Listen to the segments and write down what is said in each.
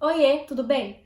Oiê, tudo bem?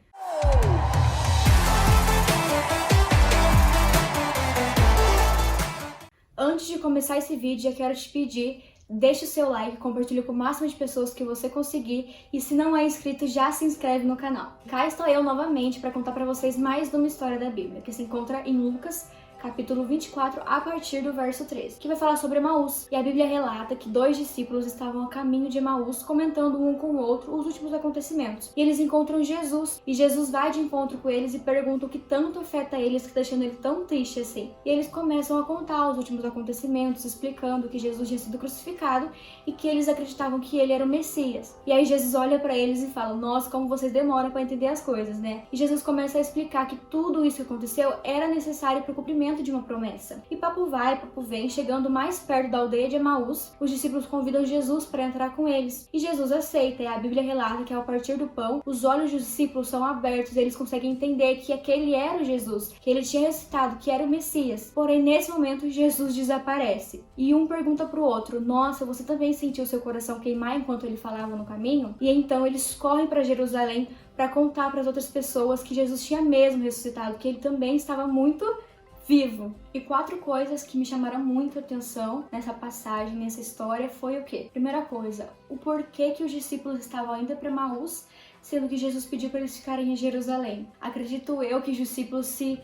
Antes de começar esse vídeo, eu quero te pedir, deixe o seu like, compartilhe com o máximo de pessoas que você conseguir e se não é inscrito, já se inscreve no canal. Cá estou eu novamente para contar para vocês mais de uma história da Bíblia, que se encontra em Lucas, capítulo 24, a partir do verso 13, que vai falar sobre Emaús. E a Bíblia relata que dois discípulos estavam a caminho de Emaús, comentando um com o outro os últimos acontecimentos. E eles encontram Jesus, e Jesus vai de encontro com eles e pergunta o que tanto afeta eles, que está deixando ele tão triste assim. E eles começam a contar os últimos acontecimentos, explicando que Jesus tinha sido crucificado e que eles acreditavam que ele era o Messias. E aí Jesus olha para eles e fala: nossa, como vocês demoram para entender as coisas, né? E Jesus começa a explicar que tudo isso que aconteceu era necessário para o cumprimento de uma promessa. E papo vai, papo vem, chegando mais perto da aldeia de Emaús, os discípulos convidam Jesus para entrar com eles. E Jesus aceita, e a Bíblia relata que ao partir do pão, os olhos dos discípulos são abertos e eles conseguem entender que aquele era o Jesus, que ele tinha ressuscitado, que era o Messias. Porém, nesse momento, Jesus desaparece. E um pergunta pro outro: nossa, você também sentiu seu coração queimar enquanto ele falava no caminho? E então eles correm para Jerusalém para contar para as outras pessoas que Jesus tinha mesmo ressuscitado, que ele também estava muito vivo. E 4 coisas que me chamaram muito a atenção nessa passagem, nessa história, foi o quê? Primeira coisa, o porquê que os discípulos estavam indo para Emaús, sendo que Jesus pediu para eles ficarem em Jerusalém. Acredito eu que os discípulos se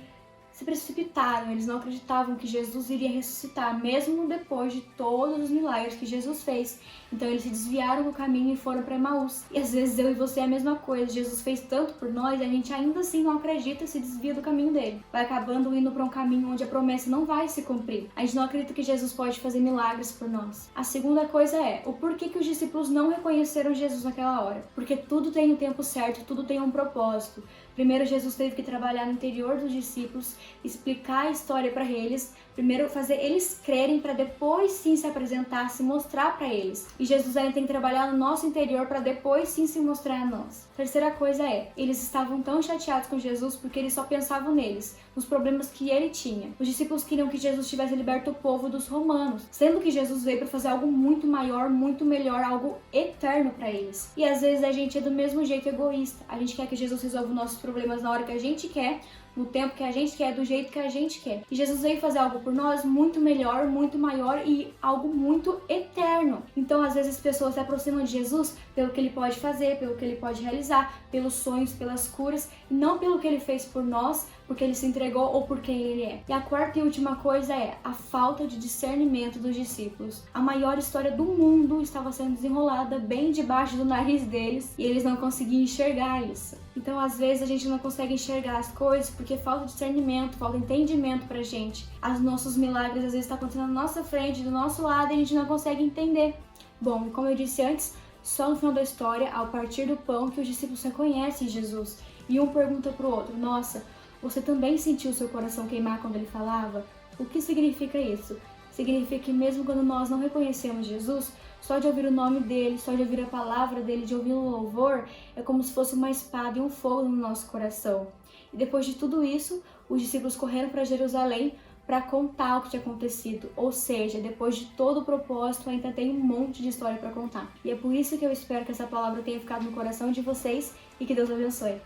precipitaram, eles não acreditavam que Jesus iria ressuscitar, mesmo depois de todos os milagres que Jesus fez. Então eles se desviaram do caminho e foram para Emaús. E às vezes eu e você é a mesma coisa, Jesus fez tanto por nós e a gente ainda assim não acredita e se desvia do caminho dele. Vai acabando indo para um caminho onde a promessa não vai se cumprir. A gente não acredita que Jesus pode fazer milagres por nós. A segunda coisa é, o porquê que os discípulos não reconheceram Jesus naquela hora. Porque tudo tem um tempo certo, tudo tem um propósito. Primeiro Jesus teve que trabalhar no interior dos discípulos, explicar a história para eles, primeiro fazer eles crerem para depois sim se apresentar, se mostrar para eles. E Jesus ainda tem que trabalhar no nosso interior para depois sim se mostrar a nós. Terceira coisa é, eles estavam tão chateados com Jesus porque eles só pensavam neles, nos problemas que ele tinha. Os discípulos queriam que Jesus tivesse liberto o povo dos romanos, sendo que Jesus veio para fazer algo muito maior, muito melhor, algo eterno para eles. E às vezes a gente é do mesmo jeito egoísta. A gente quer que Jesus resolva os nossos problemas na hora que a gente quer, no tempo que a gente quer, do jeito que a gente quer. E Jesus veio fazer algo por nós muito melhor, muito maior e algo muito eterno. Então, às vezes, as pessoas se aproximam de Jesus pelo que ele pode fazer, pelo que ele pode realizar, pelos sonhos, pelas curas, e não pelo que ele fez por nós, porque ele se entregou ou por quem ele é. E a quarta e última coisa é a falta de discernimento dos discípulos. A maior história do mundo estava sendo desenrolada bem debaixo do nariz deles e eles não conseguiam enxergar isso. Então, às vezes, a gente não consegue enxergar as coisas porque falta discernimento, falta entendimento pra gente. Os nossos milagres, às vezes, estão acontecendo na nossa frente, do nosso lado, e a gente não consegue entender. Bom, como eu disse antes, só no final da história, ao partir do pão, que os discípulos reconhecem Jesus. E um pergunta pro outro: nossa, você também sentiu seu coração queimar quando ele falava? O que significa isso? Significa que mesmo quando nós não reconhecemos Jesus, só de ouvir o nome dele, só de ouvir a palavra dele, de ouvir um louvor, é como se fosse uma espada e um fogo no nosso coração. E depois de tudo isso, os discípulos correram para Jerusalém para contar o que tinha acontecido. Ou seja, depois de todo o propósito, ainda tem um monte de história para contar. E é por isso que eu espero que essa palavra tenha ficado no coração de vocês e que Deus abençoe.